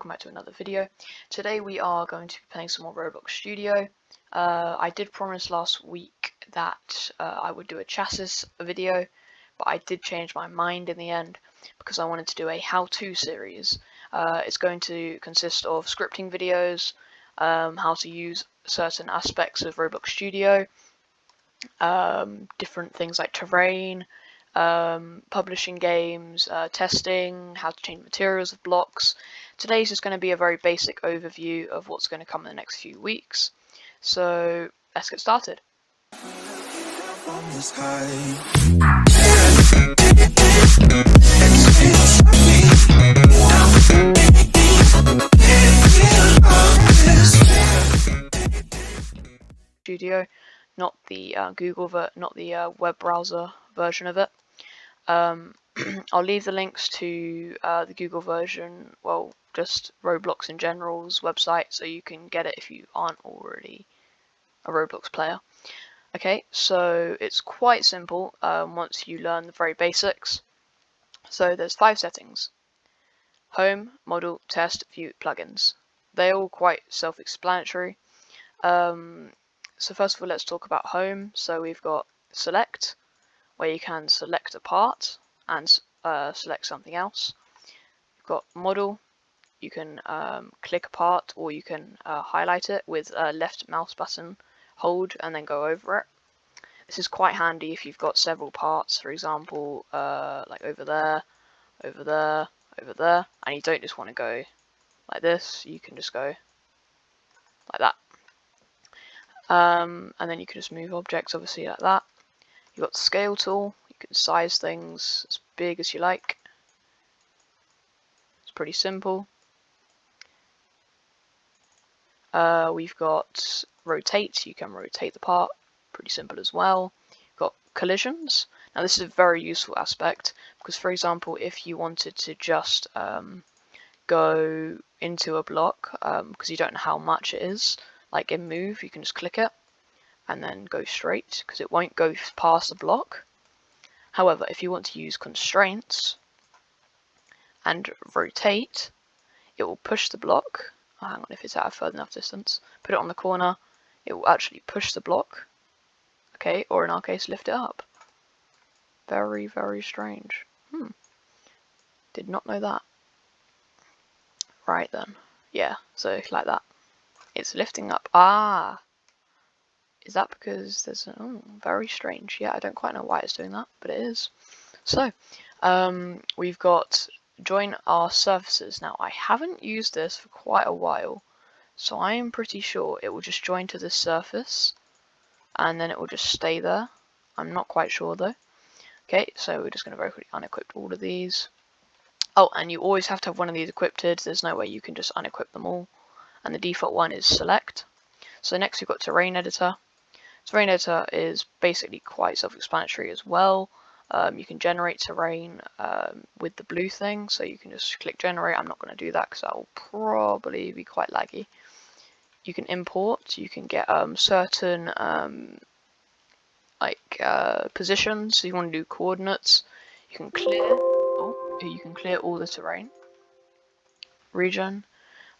welcome back to another video. Today we are going to be playing some more Roblox Studio. I did promise last week that I would do a chassis video, but I did change my mind in the end because I wanted to do a how-to series. It's going to consist of scripting videos, how to use certain aspects of Roblox Studio, different things like terrain, publishing games, testing, how to change materials of blocks. Today's just going to be a very basic overview of what's going to come in the next few weeks. So let's get started. Studio, not the web browser version of it. I'll leave the links to the Google version, well, just Roblox in general's website, so you can get it if you aren't already a Roblox player. Okay, so it's quite simple once you learn the very basics. So there's 5 settings: home, model, test, view, plugins. They're all quite self-explanatory. So first of all, let's talk about home. So we've got select, where you can select a part and select something else. You've got model, you can click a part, or you can highlight it with a left mouse button, hold, and then go over it. This is quite handy if you've got several parts, for example, like over there, over there, over there, and you don't just want to go like this, you can just go like that. And then you can just move objects, obviously, like that. You've got the scale tool, you can size things as big as you like. It's pretty simple. We've got rotate, you can rotate the part, pretty simple as well. You've got collisions. Now this is a very useful aspect, because for example, if you wanted to just go into a block, because you don't know how much it is, like in move, you can just click it and then go straight, because it won't go past the block. However, if you want to use constraints and rotate, it will push the block. Oh, hang on, if it's out of further enough distance, put it on the corner, it will actually push the block, okay, or in our case, lift it up. Very, very strange. Did not know that. Right then, yeah, so like that. It's lifting up. Ah! Is that because there's a, very strange. Yeah, I don't quite know why it's doing that, but it is. So, we've got join our surfaces. Now, I haven't used this for quite a while, so I am pretty sure it will just join to this surface, and then it will just stay there. I'm not quite sure though. Okay, so we're just going to very quickly unequip all of these. Oh, and you always have to have one of these equipped. There's no way you can just unequip them all. And the default one is select. So next we've got terrain editor. Terrain editor is basically quite self-explanatory as well. You can generate terrain with the blue thing, so you can just click generate. I'm not going to do that because that will probably be quite laggy. You can import, you can get certain positions, so you want to do coordinates. You can clear all the terrain. Region.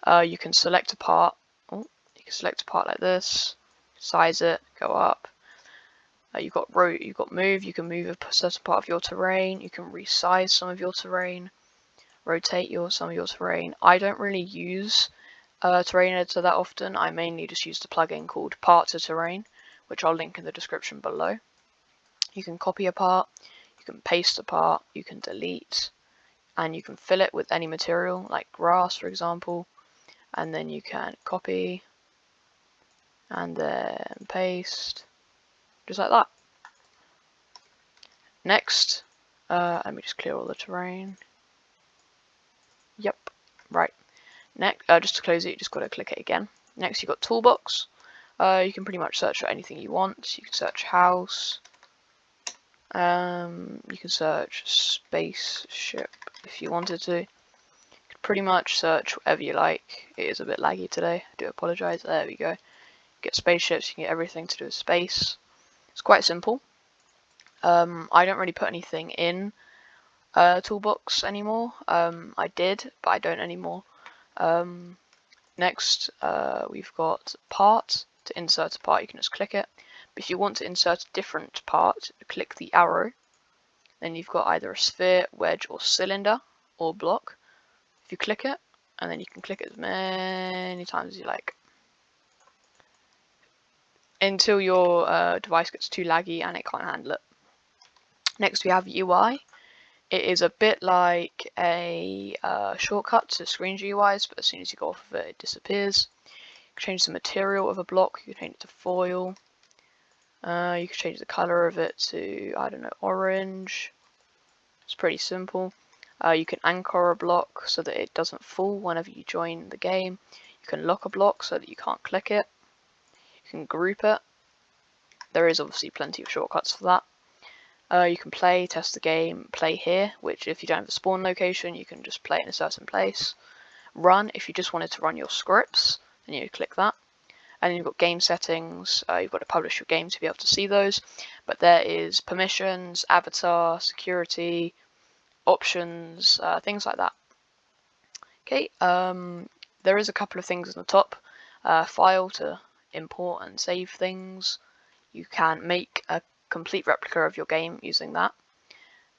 You can select a part. You can select a part like this, size it, go up. You've got move. You can move a certain part of your terrain. You can resize some of your terrain, rotate some of your terrain. I don't really use terrain editor that often. I mainly just use the plugin called Part to Terrain, which I'll link in the description below. You can copy a part, you can paste a part, you can delete, and you can fill it with any material, like grass, for example. And then you can copy and then paste, just like that. Next, let me just clear all the terrain. Yep, right. Next, just to close it, you just got to click it again. Next, you've got toolbox. You can pretty much search for anything you want. You can search house. You can search spaceship if you wanted to. Pretty much search whatever you like. It is a bit laggy today, I do apologise. There we go. You get spaceships, you can get everything to do with space. It's quite simple. I don't really put anything in toolbox anymore. I did, but I don't anymore. Next, we've got part. To insert a part, you can just click it. But if you want to insert a different part, click the arrow. Then you've got either a sphere, wedge, or cylinder, or block. If you click it, and then you can click it as many times as you like, until your device gets too laggy and it can't handle it. Next, we have UI. It is a bit like a shortcut to screen GUIs, but as soon as you go off of it, it disappears. You can change the material of a block. You can change it to foil. You can change the color of it to, I don't know, orange. It's pretty simple. You can anchor a block so that it doesn't fall whenever you join the game. You can lock a block so that you can't click it. You can group it. There is obviously plenty of shortcuts for that. You can play, test the game, play here, which if you don't have a spawn location, you can just play in a certain place. Run, if you just wanted to run your scripts, then you click that. And then you've got game settings, you've got to publish your game to be able to see those. But there is permissions, avatar, security, options, things like that. Okay, there is a couple of things on the top. File to import and save things. You can make a complete replica of your game using that.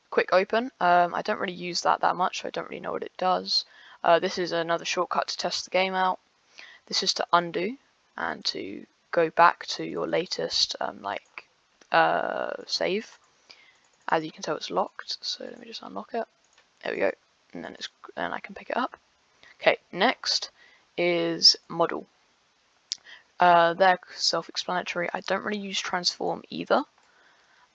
Quick open, I don't really use that much, so I don't really know what it does. This is another shortcut to test the game out. This is to undo and to go back to your latest save. As you can tell, it's locked, so let me just unlock it. There we go, and then I can pick it up. Okay, next is model. They're self-explanatory. I don't really use transform either,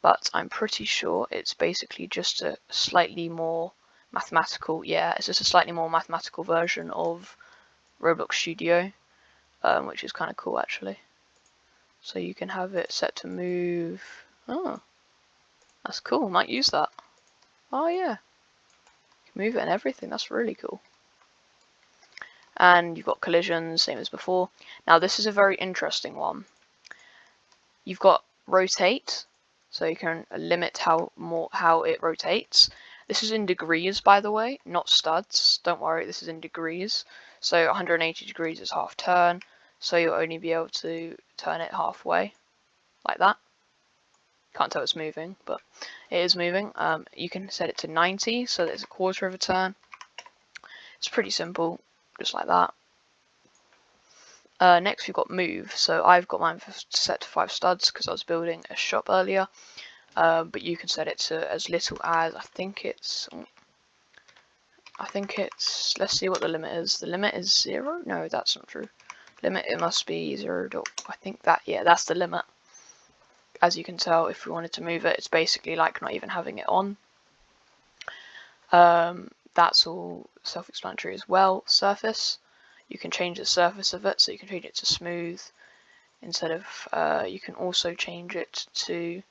but I'm pretty sure it's basically just a slightly more mathematical, it's just a slightly more mathematical version of Roblox Studio, which is kind of cool actually. So you can have it set to move. Oh, that's cool, might use that. Oh yeah, you can move it and everything, that's really cool. And you've got collisions, same as before. Now this is a very interesting one. You've got rotate, so you can limit how it rotates. This is in degrees, by the way, not studs. Don't worry, this is in degrees. So 180 degrees is half turn, so you'll only be able to turn it halfway, like that. Can't tell it's moving, but it is moving. You can set it to 90, so that it's a quarter of a turn. It's pretty simple, just like that. Next we've got move, so I've got mine set to 5 studs because I was building a shop earlier, but you can set it to as little as, I think it's, let's see what the limit is. The limit is 0? No, that's not true. Limit, it must be 0. I think that, yeah, that's the limit. As you can tell, if we wanted to move it, it's basically like not even having it on. That's all self-explanatory as well. Surface, you can change the surface of it, so you can change it to smooth instead of, you can also change it to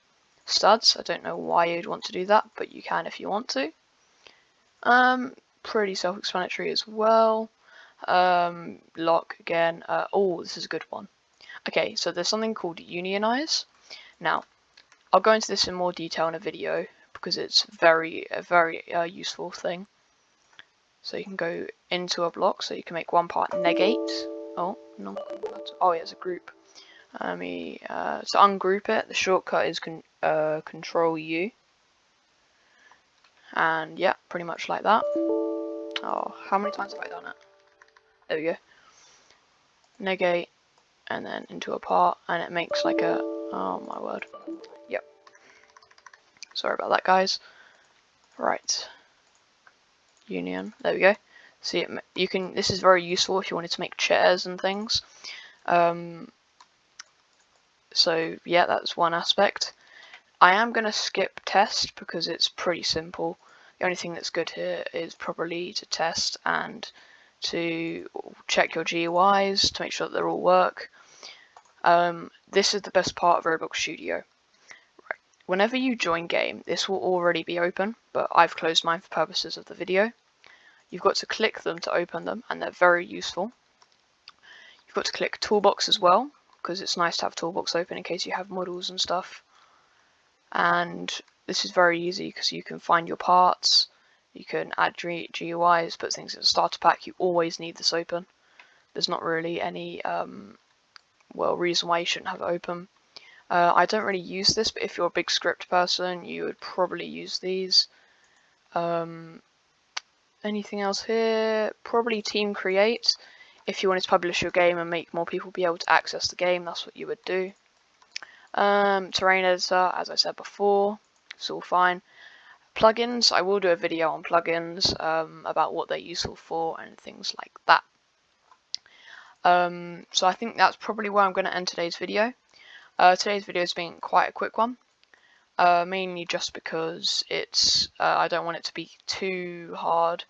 studs. I don't know why you'd want to do that, but you can if you want to. Pretty self-explanatory as well. Lock again. Oh, this is a good one. Okay, so there's something called unionize. Now, I'll go into this in more detail in a video because it's a very useful thing. So you can go into a block, so you can make one part negate. Oh, no. Oh, yeah, it's a group. So ungroup it. The shortcut is Control U. And yeah, pretty much like that. Oh, how many times have I done it? There we go. Negate, and then into a part, and it makes like a. Oh my word. Yep. Sorry about that, guys. Right. Union. There we go. See, you can. This is very useful if you wanted to make chairs and things. So yeah, that's one aspect. I am gonna skip test because it's pretty simple. The only thing that's good here is probably to test and to check your GUIs to make sure that they all work. This is the best part of Roblox Studio. Right. Whenever you join game, this will already be open, but I've closed mine for purposes of the video. You've got to click them to open them, and they're very useful. You've got to click Toolbox as well, because it's nice to have Toolbox open in case you have models and stuff. And this is very easy because you can find your parts, You can add GUIs, put things in the starter pack. You always need this open. There's not really any reason why you shouldn't have it open. I don't really use this, but if you're a big script person, you would probably use these. Anything else here? Probably Team Create. If you wanted to publish your game and make more people be able to access the game, that's what you would do. Terrain editor, as I said before, it's all fine. Plugins, I will do a video on plugins, about what they're useful for and things like that. So I think that's probably where I'm going to end today's video. Today's video has been quite a quick one, mainly just because it's I don't want it to be too hard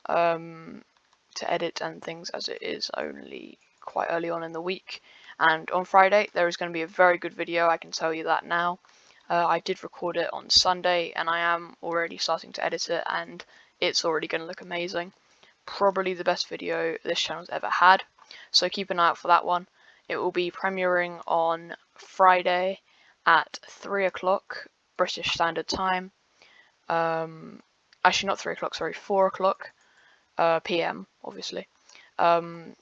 to edit and things, as it is only quite early on in the week. And on Friday there is going to be a very good video, I can tell you that now. I did record it on Sunday and I am already starting to edit it, and it's already going to look amazing. Probably the best video this channel's ever had, so keep an eye out for that one. It will be premiering on Friday at 3 o'clock British Standard Time. Actually not 3 o'clock, sorry, 4 o'clock PM, obviously. And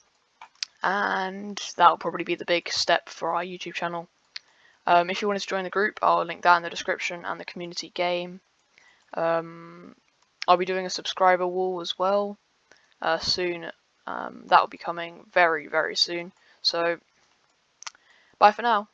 that'll probably be the big step for our YouTube channel. If you wanted to join the group, I'll link that in the description and the community game. I'll be doing a subscriber wall as well soon. That will be coming very, very soon. So, bye for now.